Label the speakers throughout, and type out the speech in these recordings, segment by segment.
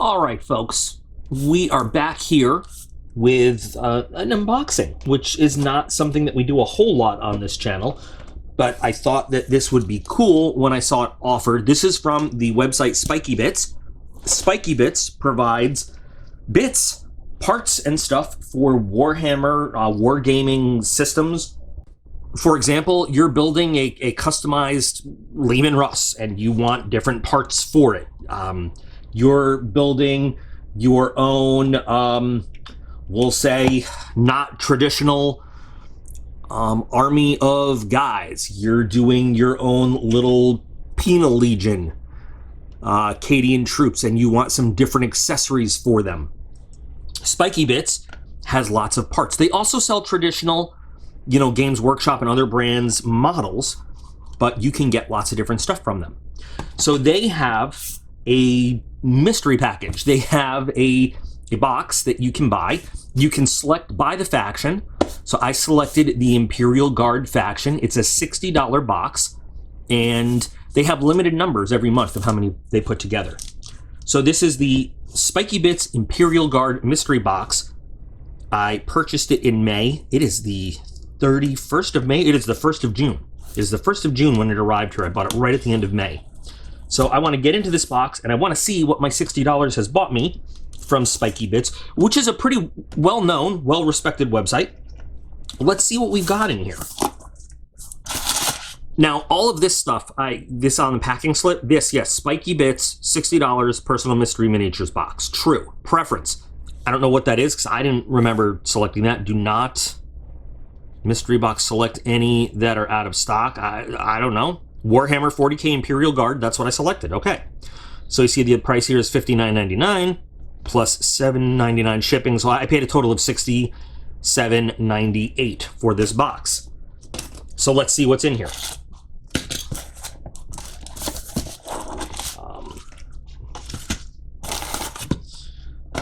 Speaker 1: All right, folks, we are back here with an unboxing, which is not something that we do a whole lot on this channel, but I thought that this would be cool when I saw it offered. This is from the website Spikey Bits. Spikey Bits provides bits, parts, and stuff for Warhammer wargaming systems. For example, you're building a customized Leman Russ, and you want different parts for it. You're building your own, we'll say, not traditional army of guys. You're doing your own little penal legion, Cadian troops, and you want some different accessories for them. Spikey Bits has lots of parts. They also sell traditional, Games Workshop and other brands models, but you can get lots of different stuff from them. So they have a mystery package. They have a box that you can buy. You can select by the faction. So I selected the Imperial Guard faction. It's a $60 box, and they have limited numbers every month of how many they put together. So this is the Spikey Bits Imperial Guard mystery box. I purchased it in May. It is the 31st of May. It is the 1st of June. It is the 1st of June when it arrived here. I bought it right at the end of May. So I want to get into this box, and I want to see what my $60 has bought me from Spikey Bits, which is a pretty well-known, well-respected website. Let's see what we've got in here. Now, all of this stuff, this on the packing slip, yes, Spikey Bits, $60 personal mystery miniatures box. True. Preference. I don't know what that is, because I didn't remember selecting that. Do not mystery box select any that are out of stock. I don't know. Warhammer 40k Imperial Guard, that's what I selected. Okay. So you see the price here is $59.99 plus $7.99 shipping. So I paid a total of $67.98 for this box. So let's see what's in here.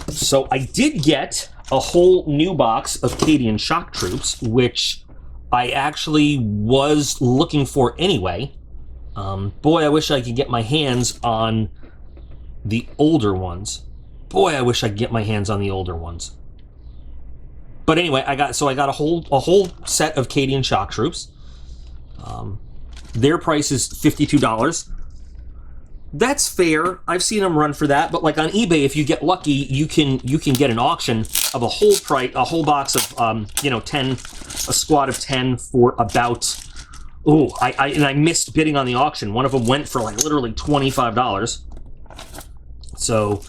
Speaker 1: So I did get a whole new box of Cadian shock troops, which I actually was looking for anyway. Boy, I wish I could get my hands on the older ones. But anyway, I got a whole set of Cadian shock troops. Their price is $52. That's fair. I've seen them run for that, but like on eBay, if you get lucky, you can get an auction of a whole box of 10, a squad of 10 for about. Oh, I missed bidding on the auction. One of them went for like literally $25. So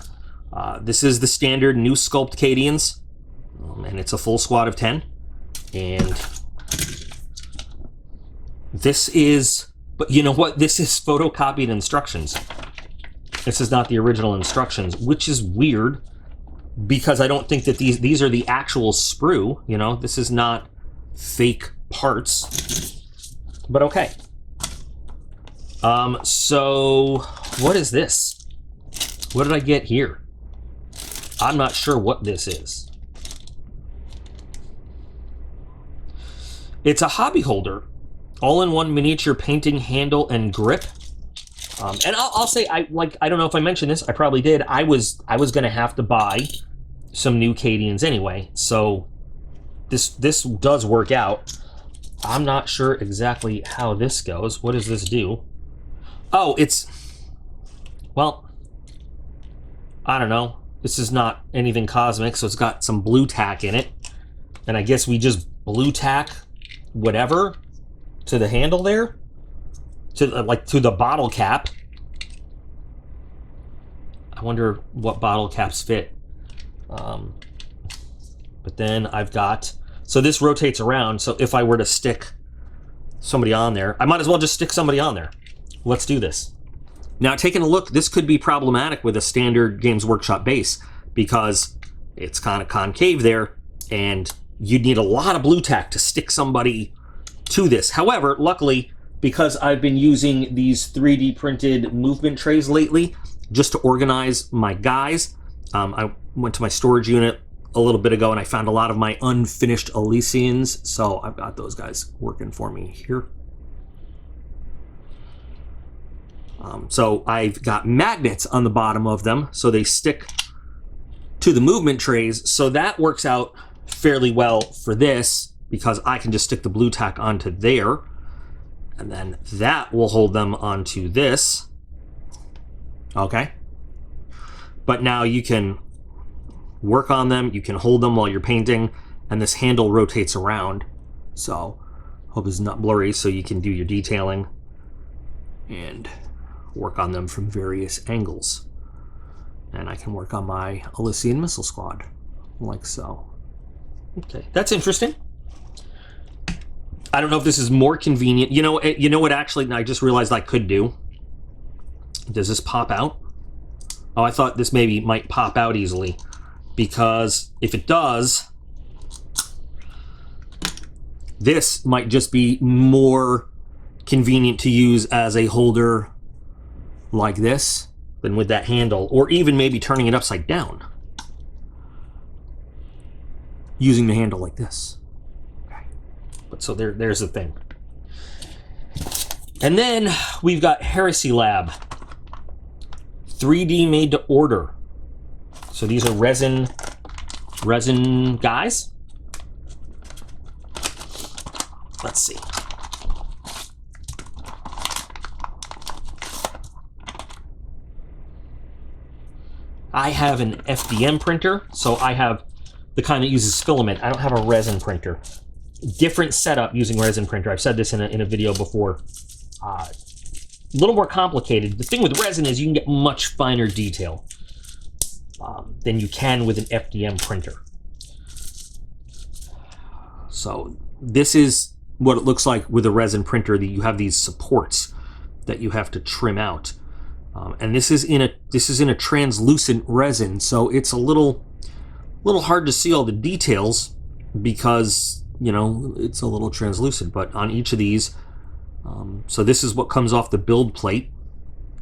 Speaker 1: this is the standard new sculpt Cadians, and it's a full squad of 10. And this is, but you know what? This is photocopied instructions. This is not the original instructions, which is weird because I don't think that these are the actual sprue. This is not fake parts. But okay. So what is this? What did I get here? I'm not sure what this is. It's a hobby holder, all-in-one miniature painting handle and grip. And I'll say, I don't know if I mentioned this. I probably did. I was going to have to buy some new Cadians anyway. So this does work out. I'm not sure exactly how this goes. What does this do? Oh, well, I don't know. This is not anything cosmic, so it's got some blue tack in it. And I guess we just blue tack whatever to the handle there, to the bottle cap. I wonder what bottle caps fit. But then I've got, so this rotates around, so if I were to stick somebody on there, I might as well just stick somebody on there. Let's do this. Now, taking a look, this could be problematic with a standard Games Workshop base because it's kind of concave there, and you'd need a lot of blue tack to stick somebody to this. However, luckily, because I've been using these 3D printed movement trays lately just to organize my guys, I went to my storage unit a little bit ago and I found a lot of my unfinished Elysians, so I've got those guys working for me here. So I've got magnets on the bottom of them, so they stick to the movement trays. So that works out fairly well for this because I can just stick the blue tack onto there, and then that will hold them onto this. Okay. But now you can work on them, you can hold them while you're painting, and this handle rotates around. So hope it's not blurry, so you can do your detailing and work on them from various angles. And I can work on my Elysian Missile Squad, like so. Okay, that's interesting. I don't know if this is more convenient. You know what actually I just realized I could do? Does this pop out? Oh, I thought this maybe might pop out easily, because if it does, this might just be more convenient to use as a holder like this than with that handle, or even maybe turning it upside down using the handle like this. Okay. But so there's the thing. And then we've got Heresy Lab 3D made to order. So these are resin guys. Let's see. I have an FDM printer, so I have the kind that uses filament. I don't have a resin printer. Different setup using resin printer. I've said this in a video before. A little more complicated. The thing with resin is you can get much finer detail than you can with an FDM printer. So this is what it looks like with a resin printer, that you have these supports that you have to trim out. And this is in a translucent resin, so it's a little hard to see all the details because, you know, it's a little translucent. But on each of these, so this is what comes off the build plate,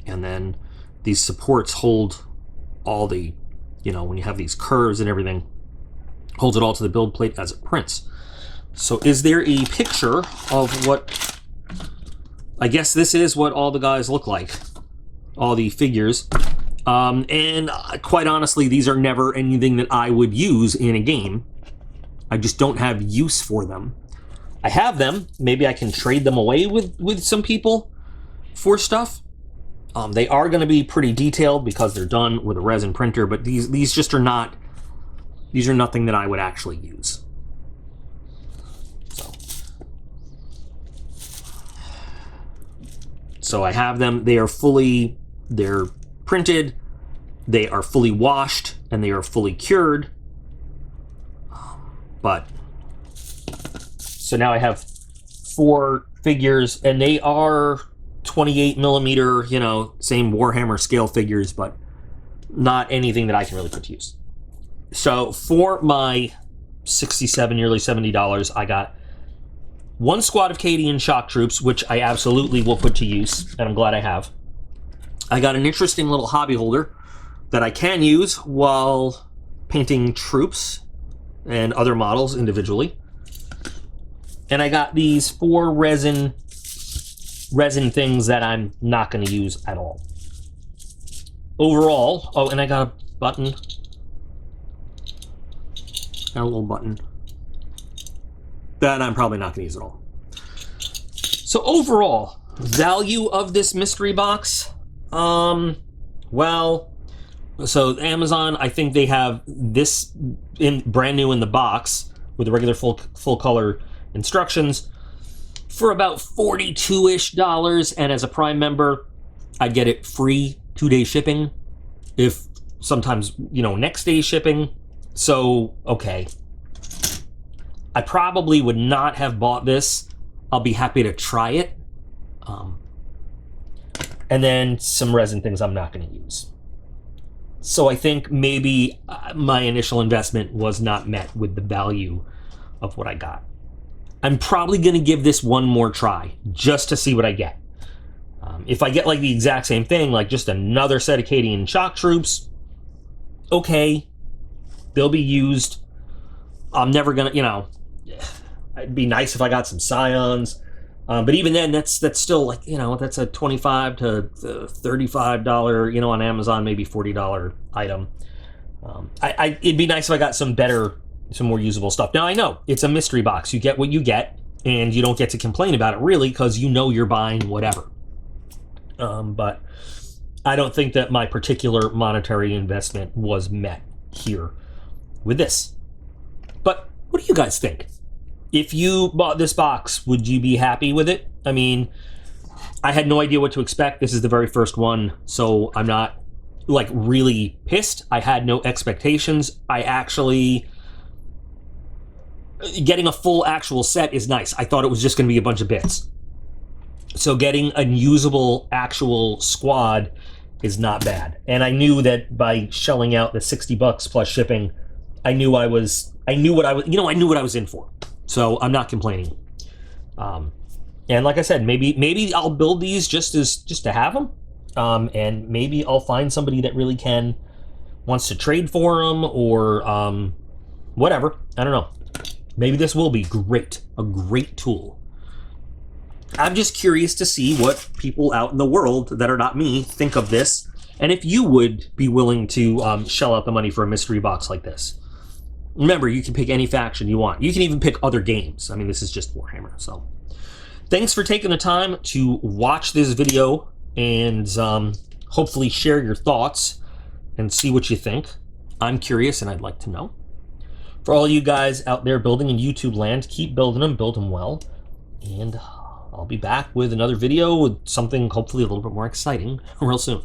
Speaker 1: and then these supports hold all the, you know, when you have these curves and everything, holds it all to the build plate as it prints. So is there a picture of what, I guess this is what all the guys look like, all the figures. And quite honestly, these are never anything that I would use in a game. I just don't have use for them. I have them. Maybe I can trade them away with some people for stuff. They are going to be pretty detailed because they're done with a resin printer, but these just are not, these are nothing that I would actually use. So I have them. They're printed, they are fully washed, and they are fully cured. But so now I have 4 figures, and they are 28 millimeter, you know, same Warhammer scale figures, but not anything that I can really put to use. So for my $67, nearly $70, I got 1 squad of Cadian shock troops, which I absolutely will put to use, and I'm glad I have. I got an interesting little hobby holder that I can use while painting troops and other models individually. And I got these 4 resin things that I'm not going to use at all. Overall, oh, and I got a button. Got a little button that I'm probably not going to use at all. So overall, value of this mystery box, well, so Amazon, I think they have this in brand new in the box with the regular full color instructions for about $42-ish, and as a Prime member, I'd get it free 2-day shipping, if sometimes, you know, next day shipping. So, okay. I probably would not have bought this. I'll be happy to try it. And then some resin things I'm not going to use. So I think maybe my initial investment was not met with the value of what I got. I'm probably going to give this one more try just to see what I get. If I get like the exact same thing, like just another set of Cadian shock troops, okay, they'll be used. I'm never going to, you know, it'd be nice if I got some Scions. But even then, that's still like, you know, that's a $25 to $35, you know, on Amazon, maybe $40 item. It'd be nice if I got some more usable stuff. Now I know it's a mystery box. You get what you get, and you don't get to complain about it really because you know you're buying whatever. But I don't think that my particular monetary investment was met here with this. But what do you guys think? If you bought this box, would you be happy with it? I mean, I had no idea what to expect. This is the very first one, so I'm not like really pissed. I had no expectations. I actually, getting a full actual set is nice. I thought it was just going to be a bunch of bits. So getting a usable actual squad is not bad. And I knew that by shelling out the $60 plus shipping, I knew what I was in for. So I'm not complaining. And like I said, maybe I'll build these just to have them. And maybe I'll find somebody that really wants to trade for them or whatever. I don't know. Maybe this will be a great tool. I'm just curious to see what people out in the world that are not me think of this, and if you would be willing to shell out the money for a mystery box like this. Remember, you can pick any faction you want. You can even pick other games. I mean, this is just Warhammer, so. Thanks for taking the time to watch this video and hopefully share your thoughts and see what you think. I'm curious and I'd like to know. For all you guys out there building in YouTube land, keep building them, build them well, and I'll be back with another video with something hopefully a little bit more exciting real soon.